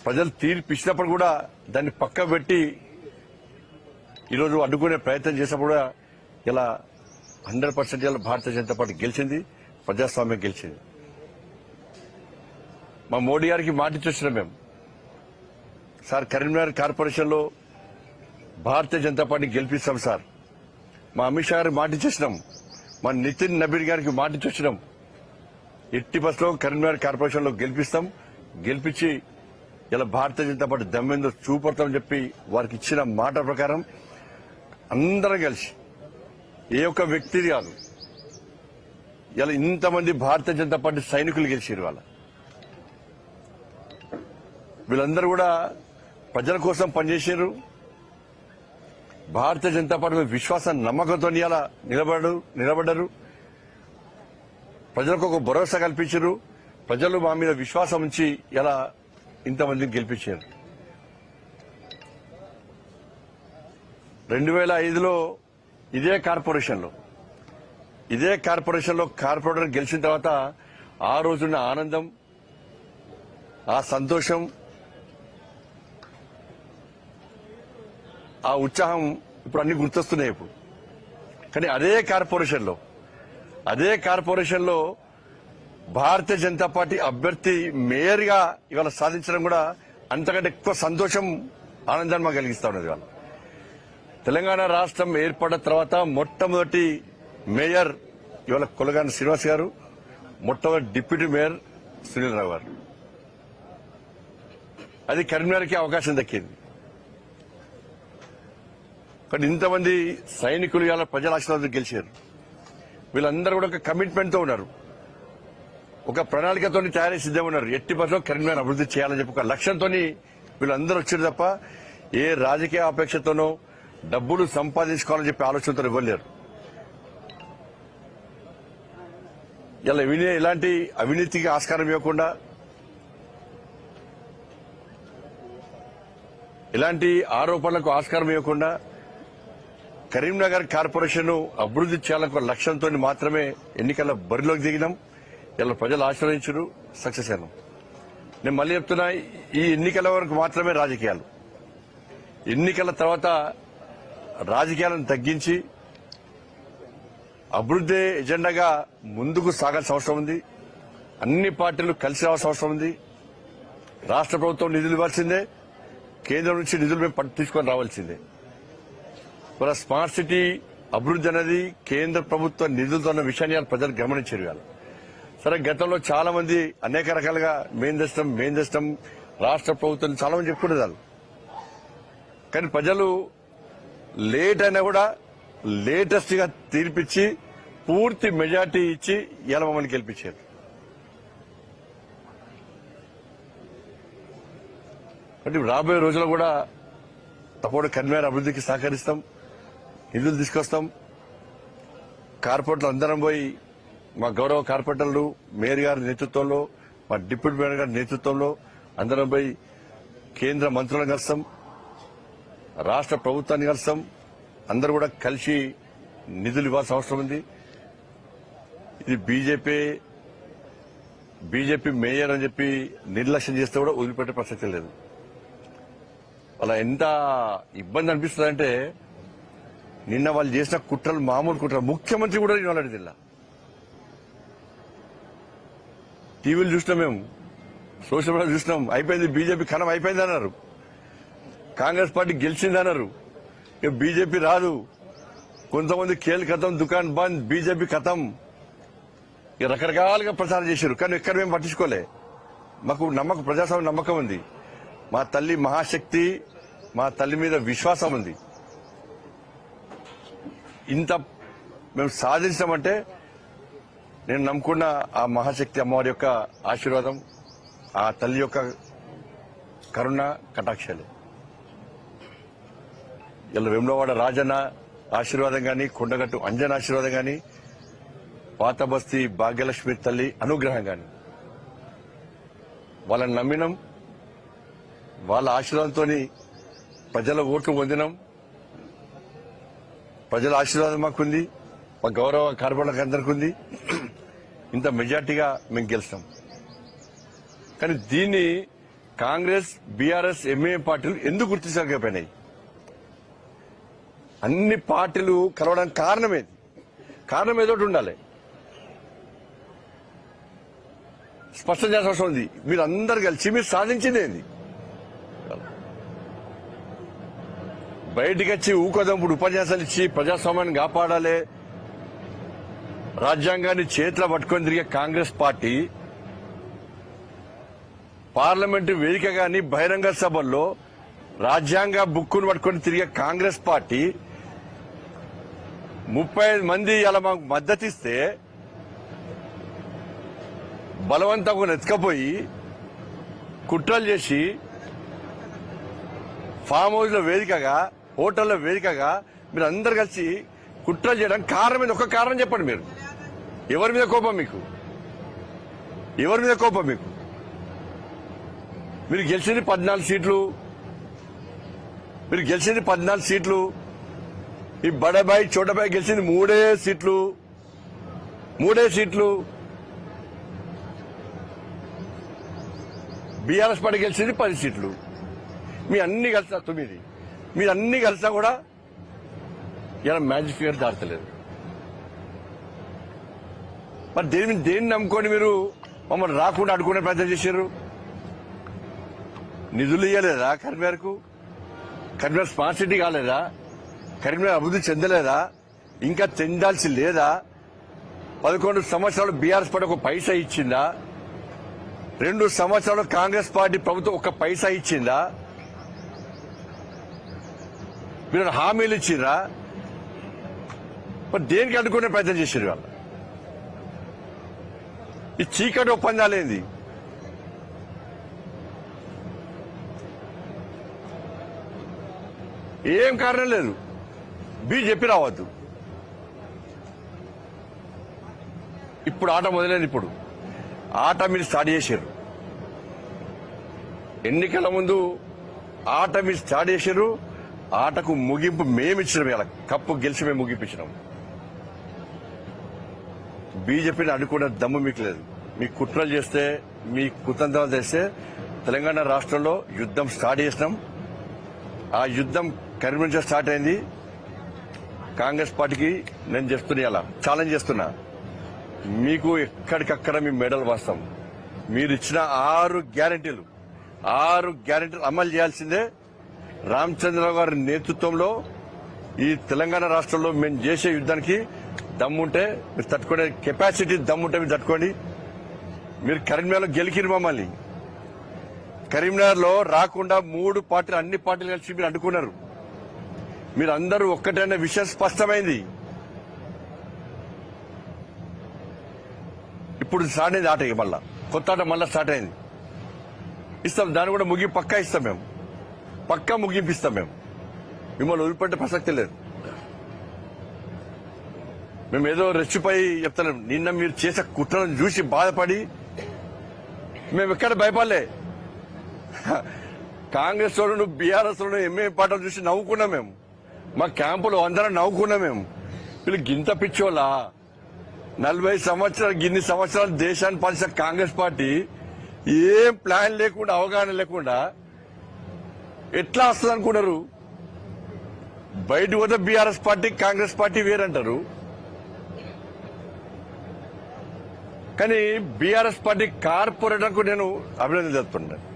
ప్రజలు తీర్పు ఇచ్చినప్పుడు కూడా దాన్ని పక్క పెట్టి ఈరోజు అడ్డుకునే ప్రయత్నం చేసినప్పుడు కూడా ఇలా 100% ఇలా భారతీయ జనతా పార్టీ గెలిచింది, ప్రజాస్వామ్యం గెలిచింది. మా మోడీ గారికి మాట ఇచ్చొచ్చినాం మేము, సార్ కరీంనగర్ కార్పొరేషన్ లో భారతీయ జనతా పార్టీ గెలిపిస్తాం సార్. మా అమిత్ షా గారికి మాట ఇచ్చేసినాం, మా నితిన్ నబీన్ గారికి మాట ఇచ్చొచ్చినాం. ఎట్టి బస్సులో కరీంనగర్ కార్పొరేషన్ లో గెలిపిస్తాం, గెలిపించి ఇలా భారతీయ జనతా పార్టీ దమ్మెందో చూపడతామని చెప్పి వారికి ఇచ్చిన మాట ప్రకారం అందరం కలిసి, ఏ ఒక్క వ్యక్తి కాదు, ఇలా ఇంతమంది భారతీయ జనతా పార్టీ సైనికులు గెలిచారు. వాళ్ళ వీళ్ళందరూ కూడా ప్రజల కోసం పనిచేశారు. భారతీయ జనతా పార్టీ మీద విశ్వాసం నమ్మకంతో ఇలా నిలబడ్డారు. ప్రజలకు ఒక భరోసా కల్పించారు. ప్రజలు మా మీద విశ్వాసం ఉంచి ఇలా ఇంతమందిని గెలిపించారు. 2005లో ఇదే కార్పొరేషన్లో కార్పొరేటర్ గెలిచిన తర్వాత ఆ రోజున్న ఆనందం, ఆ సంతోషం, ఆ ఉత్సాహం ఇప్పుడు అన్ని గుర్తొస్తున్నాయి ఇప్పుడు. కానీ అదే కార్పొరేషన్లో భారతీయ జనతా పార్టీ అభ్యర్థి మేయర్ గా ఇవాళ సాధించడం కూడా అంతకంటే ఎక్కువ సంతోషం, ఆనందాన్ని మాకు కలిగిస్తా ఉన్నది. ఇవాళ తెలంగాణ రాష్ట్రం ఏర్పడిన తర్వాత మొట్టమొదటి మేయర్ ఇవాళ కొలగాని శ్రీనివాస్ గారు, మొట్టమొదటి డిప్యూటీ మేయర్ సునీల్ రావు గారు. అది కరీంనగర్కి అవకాశం దక్కింది. కానీ ఇంతమంది సైనికులు ఇవాళ ప్రజల ఆశీర్వాదం గెలిచారు. వీళ్ళందరూ కూడా ఒక కమిట్మెంట్ తో ఉన్నారు, ఒక ప్రణాళికతో తయారీ సిద్ధంగా ఉన్నారు. ఎట్టి పరిస్థితుల్లో కరీంనగర్ అభివృద్ధి చేయాలని చెప్పి ఒక లక్ష్యంతో వీళ్ళందరూ వచ్చారు తప్ప ఏ రాజకీయ అపేక్షతోనో డబ్బులు సంపాదించుకోవాలని చెప్పి ఆలోచనతో ఇవ్వలేరు. ఇలా ఇలాంటి అవినీతికి ఆస్కారం ఇవ్వకుండా, ఇలాంటి ఆరోపణలకు ఆస్కారం ఇవ్వకుండా కరీంనగర్ కార్పొరేషన్ అభివృద్ధి చేయాలనే లక్ష్యంతో మాత్రమే ఎన్నికల బరిలోకి దిగినాం. ఇలా ప్రజలు ఆశీర్వదించారు, సక్సెస్ అయినాం. నేను మళ్ళీ చెప్తున్నా, ఈ ఎన్నికల వరకు మాత్రమే రాజకీయాలు. ఎన్నికల తర్వాత రాజకీయాలను తగ్గించి అభివృద్ధి ఎజెండాగా ముందుకు సాగాల్సిన అవసరం ఉంది. అన్ని పార్టీలు కలిసి రావాల్సిన అవసరం ఉంది. రాష్ట్ర ప్రభుత్వం నిధులు ఇవ్వాల్సిందే, కేంద్రం నుంచి నిధులు మేము తీసుకొని రావాల్సిందే. మన స్మార్ట్ సిటీ అభివృద్ధి అనేది కేంద్ర ప్రభుత్వ నిధులతో ఉన్న విషయాన్ని ప్రజలు గమనించారు. సరే, గతంలో చాలా మంది అనేక రకాలుగా మేం తెస్తాం రాష్ట్ర ప్రభుత్వం చాలా మంది చెప్పుకునేదారు. కానీ ప్రజలు లేట్ అయినా కూడా లేటెస్ట్ గా తీర్పిచ్చి పూర్తి మెజార్టీ ఇచ్చి ఇలా మమ్మల్ని గెలిపించారు. అంటే రాబోయే రోజుల్లో కూడా తప్పకుండా కరీంనగర్ అభివృద్ధికి సహకరిస్తాం, నిధులు తీసుకొస్తాం. కార్పొరేటర్లు అందరం పోయి, మా గౌరవ కార్పొరేటర్లు మేయర్ గారి నేతృత్వంలో, మా డిప్యూటీ మేయర్ గారి నేతృత్వంలో అందరం పోయి కేంద్ర మంత్రులను కలుస్తాం, రాష్ట్ర ప్రభుత్వాన్ని కలుస్తాం. అందరూ కూడా కలిసి నిధులు ఇవ్వాల్సిన అవసరం ఉంది. ఇది బీజేపీ మేయర్ అని చెప్పి నిర్లక్ష్యం చేస్తే కూడా వదిలిపెట్టే ప్రసక్తి లేదు. అలా ఎంత ఇబ్బంది అనిపిస్తుందంటే, నిన్న వాళ్ళు చేసిన కుట్రలు మామూలు కుట్రలు. ముఖ్యమంత్రి కూడా ఇవ్వాలంటే జిల్లా టీవీలు చూసినాం, మేము సోషల్ మీడియా చూసినాం. అయిపోయింది, బీజేపీ కణం అయిపోయింది అన్నారు. కాంగ్రెస్ పార్టీ గెలిచిందన్నారు. ఇక బీజేపీ రాదు. కొంతమంది ఖేల్ ఖతం, దుకాన్ బంద్, బీజేపీ ఖతం, ఇక రకరకాలుగా ప్రచారం చేశారు. కానీ ఎక్కడ మేము పట్టించుకోలే. మాకు ప్రజాస్వామ్య నమ్మకం ఉంది. మా తల్లి మహాశక్తి, మా తల్లి మీద విశ్వాసం ఉంది. ఇంత మేము సాధించామంటే నేను నమ్ముకున్న ఆ మహాశక్తి అమ్మవారి యొక్క ఆశీర్వాదం, ఆ తల్లి యొక్క కరుణ కటాక్షాలు. ఇలా వేములవాడ రాజన్న ఆశీర్వాదం గాని, కొండగట్టు అంజన్ ఆశీర్వాదం గాని, పాత బస్తీ భాగ్యలక్ష్మి తల్లి అనుగ్రహం గాని, వాళ్ళని నమ్మినాం. వాళ్ళ ఆశీర్వాదంతో ప్రజల ఓట్లు పొందినాం. ప్రజల ఆశీర్వాదం మాకుంది, మా గౌరవ కార్పొరేటర్లకు అందరికీ ఉంది. ఇంత మెజార్టీగా మేము గెలుస్తాం. కానీ దీన్ని కాంగ్రెస్ బీఆర్ఎస్ ఎంఐఎం పార్టీలు ఎందుకు గుర్తించకపోయినాయి? అన్ని పార్టీలు కలవడానికి కారణం ఏదో ఒకటి ఉండాలి. స్పష్టం చేయాల్సిన అవసరం ఉంది. మీరు అందరు కలిసి మీరు సాధించింది ఏంది? బయటికి వచ్చి ఊకదంపుడు ఉపన్యాసాలు ఇచ్చి ప్రజాస్వామ్యాన్ని కాపాడాలి, రాజ్యాంగాన్ని చేతిలో పట్టుకొని తిరిగే కాంగ్రెస్ పార్టీ పార్లమెంటు వేదిక గాని బహిరంగ సభల్లో రాజ్యాంగ బుక్కును పట్టుకొని తిరిగే కాంగ్రెస్ పార్టీ 35 మంది ఇలా మాకు మద్దతిస్తే బలవంతంగా ఎత్తుకపోయి కుట్రలు చేసి ఫామ్ హౌస్ లో వేదికగా, హోటల్లో వేదికగా మీరు అందరు కలిసి కుట్రలు చేయడానికి కారణం మీద ఒక కారణం చెప్పండి. మీరు ఎవరి మీద కోపం మీకు? మీరు గెలిచింది 14 సీట్లు. ఈ బడబాయి చోటబాయి గెలిచింది 3 సీట్లు. బీఆర్ఎస్ పార్టీ గెలిచింది 10 సీట్లు. మీ అన్ని కలిసినా 9. మీరు అన్ని కలిసినా కూడా ఇలా మ్యాజిక్ ఫిగర్ దాటలేదు. మరి దేన్ని నమ్ముకొని మీరు మమ్మల్ని రాకుండా అడ్డుకునే ప్రయత్నం చేశారు? నిధులు ఇవ్వలేదా? కరీంనగర్ స్మార్ట్ సిటీ కాలేదా? కరీంనగర్ అభివృద్ధి చెందలేదా? ఇంకా చెందాల్సి లేదా? 11 సంవత్సరాలు బీఆర్ఎస్ పార్టీ ఒక పైసా ఇచ్చిందా? 2 సంవత్సరాలు కాంగ్రెస్ పార్టీ ప్రభుత్వం ఒక పైసా ఇచ్చిందా? మీరు హామీలు ఇచ్చిర్రా? మరి దేనికి అడ్డుకునే ప్రయత్నం చేశారు? వాళ్ళు ఈ చీకటి ఒప్పందాలేంది? ఏం కారణం లేదు. చెప్పి రావద్దు. ఇప్పుడు ఆట మొదలైంది. ఇప్పుడు ఆట మీరు స్టార్ట్ చేశారు. ఎన్నికల ముందు ఆట మీరు స్టార్ట్ చేశారు. ఆటకు ముగింపు మేమిచ్చినాం. ఇలా కప్పు గెలిచి మేము ముగింపించినాం. బీజేపీని అడ్డుకునే దమ్ము మీకు లేదు. మీ కుట్రలు చేస్తే, మీ కుతంత్రాలు చేస్తే తెలంగాణ రాష్ట్రంలో యుద్ధం స్టార్ట్ చేసినాం. ఆ యుద్ధం కరీంనగర్ స్టార్ట్ అయింది. కాంగ్రెస్ పార్టీకి నేను చేస్తున్నా, ఇలా ఛాలెంజ్ చేస్తున్నా, మీకు ఎక్కడికక్కడ మీ మెడల్ వాస్తాం. మీరు ఇచ్చిన 6 గ్యారెంటీలు అమలు చేయాల్సిందే. రామచంద్రరావు గారి నేతృత్వంలో ఈ తెలంగాణ రాష్ట్రంలో మేము చేసే యుద్ధానికి దమ్ముంటే మీరు తట్టుకునే కెపాసిటీ దమ్ముంటే మీరు తట్టుకోండి. మీరు కరీంనగర్లో గెలికిరు మమ్మల్ని. కరీంనగర్లో రాకుండా 3 పార్టీలు, అన్ని పార్టీలు కలిసి మీరు అడ్డుకున్నారు. మీరు అందరూ ఒక్కటైన విషయం స్పష్టమైంది. ఇప్పుడు స్టార్ట్ అయింది ఆట. మళ్ళా కొత్త ఆట మళ్ళా స్టార్ట్ అయింది. ఇస్తాం, దాన్ని కూడా పక్కా ఇస్తాం. మేము పక్కా ముగింపిస్తాం. మిమ్మల్ని వదిలిపెట్టే ప్రసక్తి లేదు. మేము ఏదో రెచ్చిపోయి చెప్తాం. నిన్న మీరు చేసే కుట్రలను చూసి బాధపడి మేము ఎక్కడ భయపడలే. కాంగ్రెస్ వాళ్ళు, బీఆర్ఎస్ వాళ్ళు, ఎంఏ పార్టీలు చూసి నవ్వుకున్నాం. మేము మా క్యాంపులో అందరం నవ్వుకున్నాం. మేము వీళ్ళు గింత పిచ్చోళ్ళ 40 సంవత్సరాలు, గిన్ని సంవత్సరాలు దేశాన్ని పాలించిన కాంగ్రెస్ పార్టీ ఏం ప్లాన్ లేకుండా, అవగాహన లేకుండా ఎట్లా వస్తుంది అనుకున్నారు? బయట పోతే బీఆర్ఎస్ పార్టీ, కాంగ్రెస్ పార్టీ వేరంటారు. కానీ బీఆర్ఎస్ పార్టీ కార్పొరేటర్కు నేను అభినందన చెప్తున్నాను.